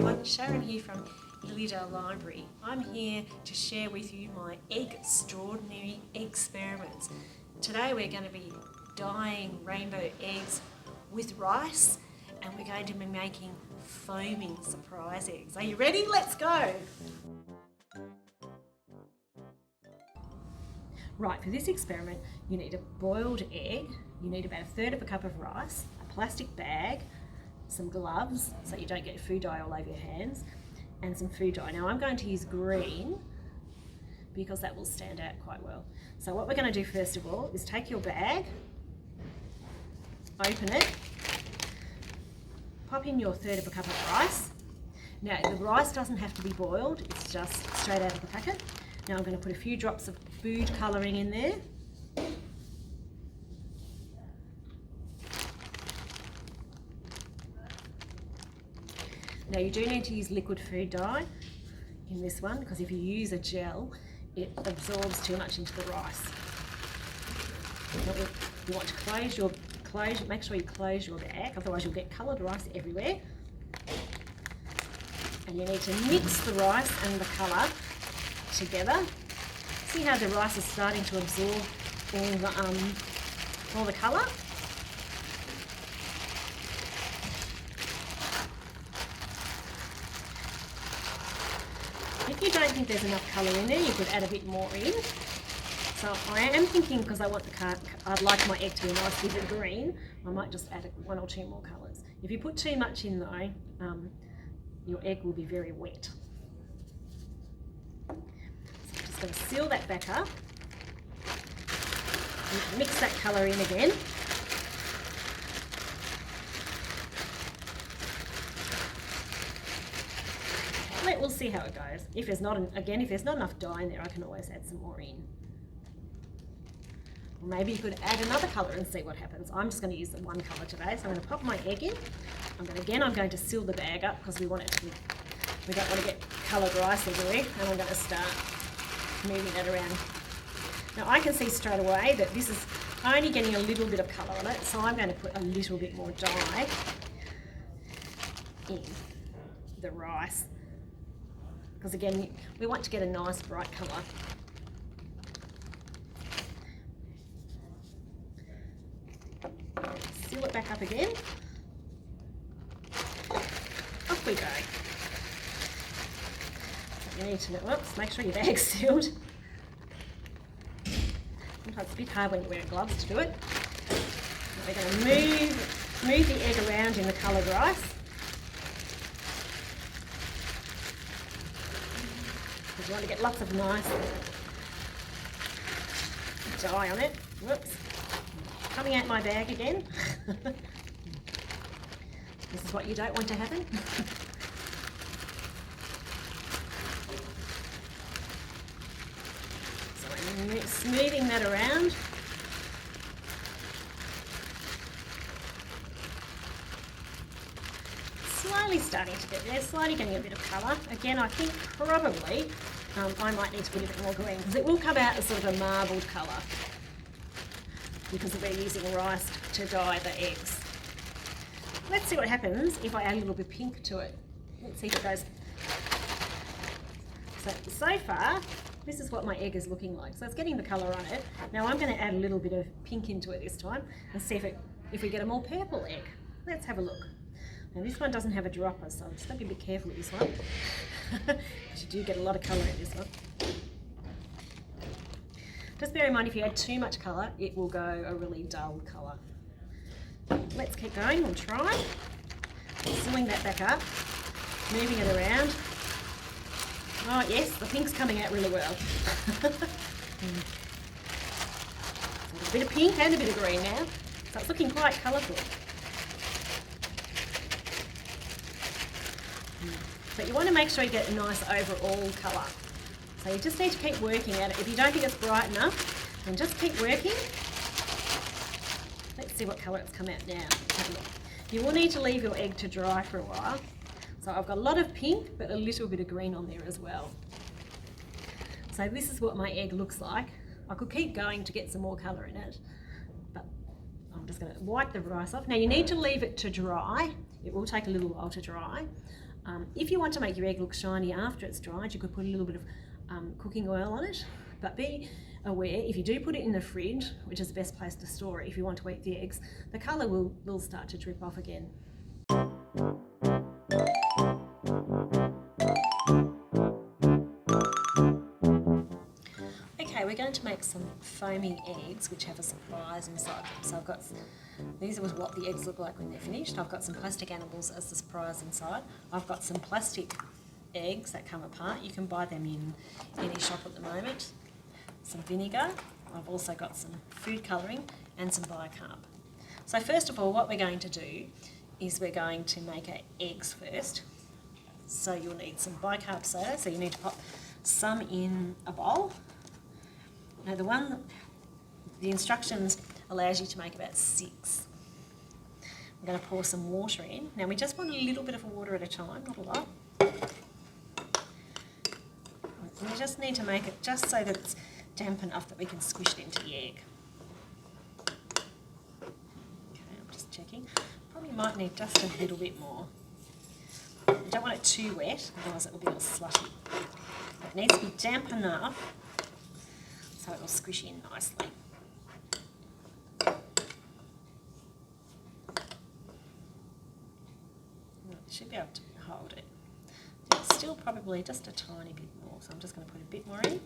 everyone, Sharon here from Illydale Library. I'm here to share with you my Eggstraordinary Experiments. Today we're going to be dyeing rainbow eggs with rice, and we're going to be making foaming surprise eggs. Are you ready? Let's go! Right, for this experiment you need a boiled egg, you need about 1/3 of a cup of rice, a plastic bag, some gloves so you don't get food dye all over your hands, and some food dye. Now I'm going to use green because that will stand out quite well. So what we're going to do first of all is take your bag, open it, pop in your 1/3 of a cup of rice. Now the rice doesn't have to be boiled, it's just straight out of the packet. Now I'm going to put a few drops of food colouring in there. Now you do need to use liquid food dye in this one, because if you use a gel it absorbs too much into the rice. You want to make sure you close your bag, otherwise you'll get coloured rice everywhere. And you need to mix the rice and the colour together. See how the rice is starting to absorb all the colour? If you don't think there's enough colour in there, you could add a bit more in. So I am thinking, because I'd like my egg to be a nice vivid green, I might just add 1 or 2 more colours. If you put too much in though, your egg will be very wet. So I'm just going to seal that back up. Mix that colour in again. We'll see how it goes. If there's not enough dye in there, I can always add some more in. Or maybe you could add another colour and see what happens. I'm just going to use the one colour today, so I'm going to pop my egg in. I'm going to seal the bag up because we don't want to get coloured rice everywhere, and I'm going to start moving that around. Now I can see straight away that this is only getting a little bit of colour on it, so I'm going to put a little bit more dye in the rice. Because again, we want to get a nice bright colour. Seal it back up again. Off we go. So you need to make sure your bag's sealed. Sometimes it's a bit hard when you're wearing gloves to do it. We're going to move the egg around in the coloured rice. You want to get lots of nice dye on it. Whoops. Coming out my bag again. This is what you don't want to happen. So I'm smoothing that around. Slowly starting to get there, slowly getting a bit of colour. Again, I think probably I might need to put a bit more green, because it will come out as sort of a marbled colour because we're using rice to dye the eggs. Let's see what happens if I add a little bit of pink to it. Let's see if it goes. So far, this is what my egg is looking like. So it's getting the colour on it. Now I'm going to add a little bit of pink into it this time and see if we get a more purple egg. Let's have a look. Now this one doesn't have a dropper, so I'm just going to be a bit careful with this one. Because you do get a lot of colour in this one. Just bear in mind, if you add too much colour, it will go a really dull colour. Let's keep going, we'll try. Sealing that back up, moving it around. Oh yes, the pink's coming out really well. A bit of pink and a bit of green now. So it's looking quite colourful. But you want to make sure you get a nice overall colour. So you just need to keep working at it. If you don't think it's bright enough, then just keep working. Let's see what colour it's come out now. Have a look. You will need to leave your egg to dry for a while. So I've got a lot of pink, but a little bit of green on there as well. So this is what my egg looks like. I could keep going to get some more colour in it, but I'm just going to wipe the rice off. Now you need to leave it to dry. It will take a little while to dry. If you want to make your egg look shiny after it's dried, you could put a little bit of cooking oil on it, but be aware, if you do put it in the fridge, which is the best place to store it if you want to eat the eggs, the colour will start to drip off again. Okay, we're going to make some foamy eggs which have a surprise inside them. So I've got, these are what the eggs look like when they're finished. I've got some plastic animals as the surprise inside. I've got some plastic eggs that come apart. You can buy them in any shop at the moment. Some vinegar. I've also got some food colouring and some bicarb. So first of all, what we're going to do is we're going to make our eggs first. So you'll need some bicarb soda, so you need to pop some in a bowl. Now the instructions allows you to make about 6. I'm going to pour some water in. Now we just want a little bit of water at a time, not a lot. And we just need to make it just so that it's damp enough that we can squish it into the egg. Okay, I'm just checking. Probably might need just a little bit more. You don't want it too wet, otherwise it will be all slutty. It needs to be damp enough so it will squish in nicely. It should be able to hold it. It's still probably just a tiny bit more, so I'm just going to put a bit more in.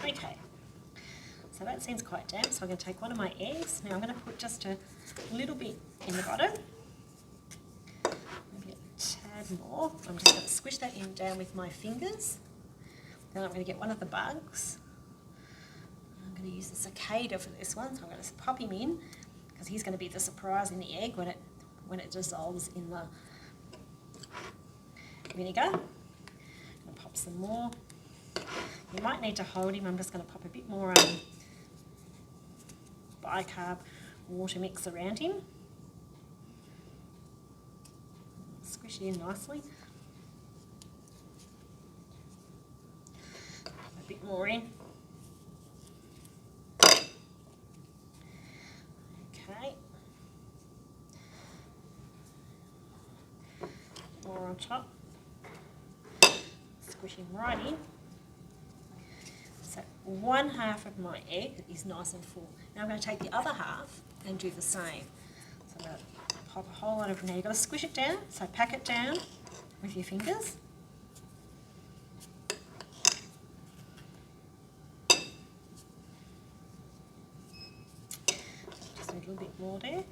Okay, so that seems quite damp, so I'm going to take one of my eggs. Now I'm going to put just a little bit in the bottom, maybe a tad more. I'm just going to squish that in down with my fingers. Then I'm going to get one of the bugs. I'm going to use the cicada for this one, so I'm going to pop him in because he's going to be the surprise in the egg when it dissolves in the vinegar. I'm going to pop some more. You might need to hold him. I'm just going to pop a bit more bicarb water mix around him. Squish it in nicely. Pop a bit more in. Okay. More on top. Squish him right in. So 1/2 of my egg is nice and full. Now I'm going to take the other half and do the same. So I'm going to pop a whole lot of, now you've got to squish it down, so pack it down with your fingers. Just a little bit more there.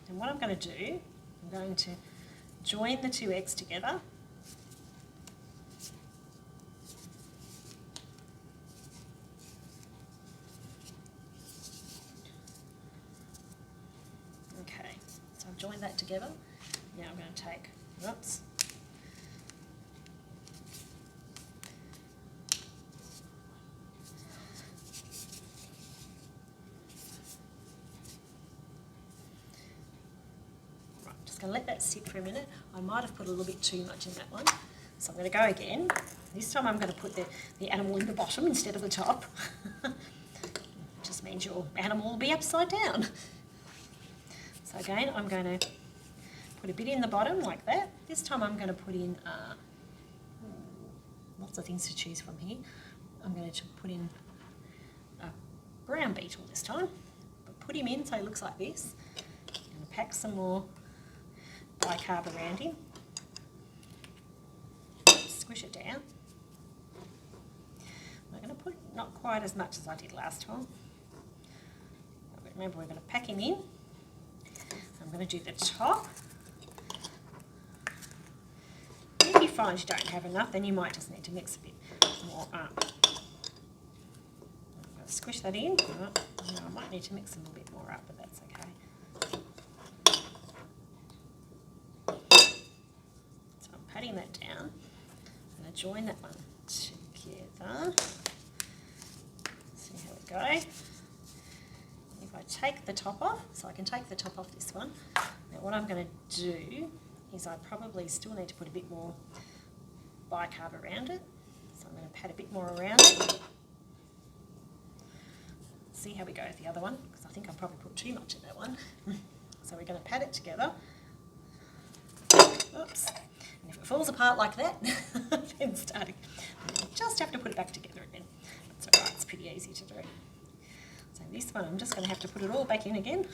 And what I'm going to do, I'm going to join the 2 eggs together. Join that together. Now I'm going to take, whoops, right, just going to let that sit for a minute. I might have put a little bit too much in that one, so I'm going to go again. This time I'm going to put the animal in the bottom instead of the top. It just means your animal will be upside down. So again, I'm going to put a bit in the bottom like that. This time I'm going to put in lots of things to choose from here. I'm going to put in a brown beetle this time, but put him in so he looks like this. I'm going to pack some more bicarb around him. Squish it down. I'm going to put not quite as much as I did last time. Remember, we're going to pack him in. I'm going to do the top. If you find you don't have enough, then you might just need to mix a bit more up. I'm going to squish that in. I might need to mix a little bit more up, but that's okay. So I'm patting that down. I'm going to join that one together. See how we go. I take the top off, so I can take the top off this one. Now what I'm going to do is I probably still need to put a bit more bicarb around it. So I'm I'm going to pat a bit more around it. See how we go with the other one, because I think I probably put too much in that one. So we're going to pat it together. Oops. And if it falls apart like that, then just have to put it back together again. That's all right, it's pretty easy to do. So this one, I'm just going to have to put it all back in again.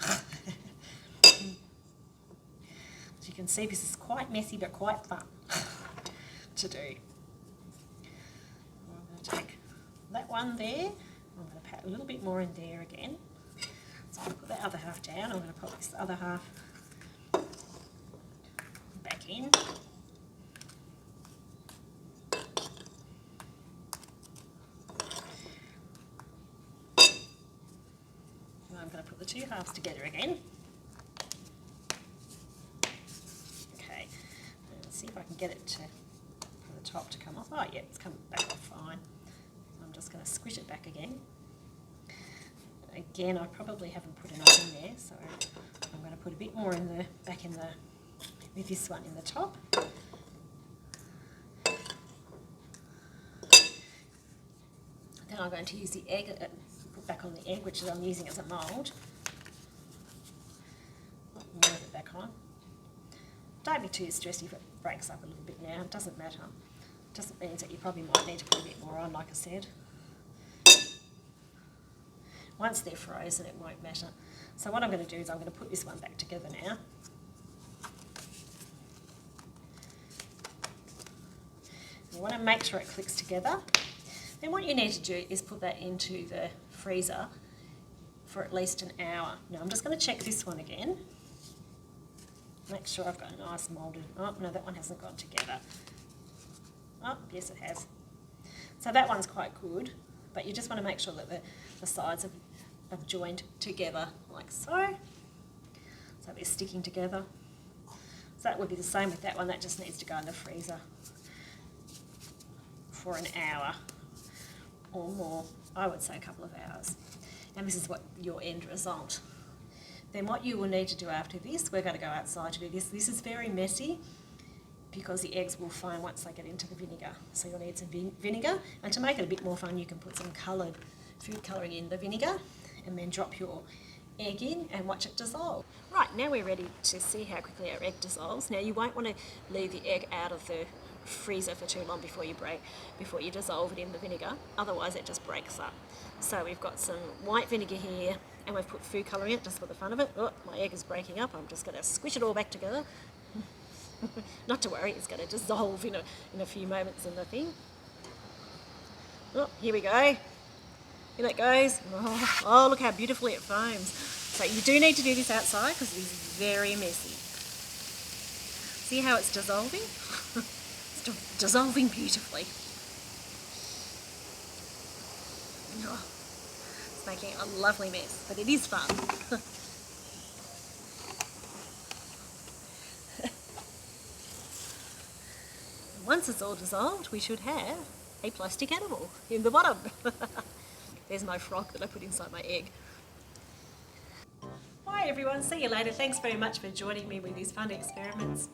As you can see, this is quite messy, but quite fun to do. I'm going to take that one there. I'm going to pat a little bit more in there again. So I'm going to put that other half down. I'm going to put this other half back in. And I'm going to put the two halves together again. Okay, let's see if I can get it for the top to come off. Oh yeah, it's come back off fine. I'm just going to squish it back again. Again, I probably haven't put enough in there, so I'm going to put a bit more with this one in the top. Then I'm going to use the egg, put back on the egg, which I'm using as a mould. Move it back on. Don't be too stressed if it breaks up a little bit now, it doesn't matter. It just means that you probably might need to put a bit more on, like I said. Once they're frozen, it won't matter. So what I'm going to do is I'm going to put this one back together now. You want to make sure it clicks together. Then what you need to do is put that into the freezer for at least an hour. Now I'm just going to check this one again. Make sure I've got a nice moulded. Oh no, that one hasn't gone together. Oh yes, it has. So that one's quite good, but you just want to make sure that the sides have joined together like so. So they're sticking together. So that would be the same with that one. That just needs to go in the freezer for an hour or more. I would say a couple of hours. And this is what your end result. Then what you will need to do after this, we're going to go outside to do this. This is very messy because the eggs will foam once they get into the vinegar. So you'll need some vinegar. And to make it a bit more fun, you can put some coloured food colouring in the vinegar and then drop your egg in and watch it dissolve. Right, now we're ready to see how quickly our egg dissolves. Now you won't want to leave the egg out of the freezer for too long before you dissolve it in the vinegar, otherwise it just breaks up. So we've got some white vinegar here and we've put food colouring in it just for the fun of it. Oh, my egg is breaking up. I'm just going to squish it all back together. Not to worry, it's going to dissolve in a few moments in the thing. Oh, here we go. Here that goes. Oh, look how beautifully it foams. So you do need to do this outside because it is very messy. See how it's dissolving? It's dissolving beautifully. Oh, it's making a lovely mess, but it is fun. Once it's all dissolved, we should have a plastic animal in the bottom. There's my frog that I put inside my egg. Bye everyone, see you later. Thanks very much for joining me with these fun experiments.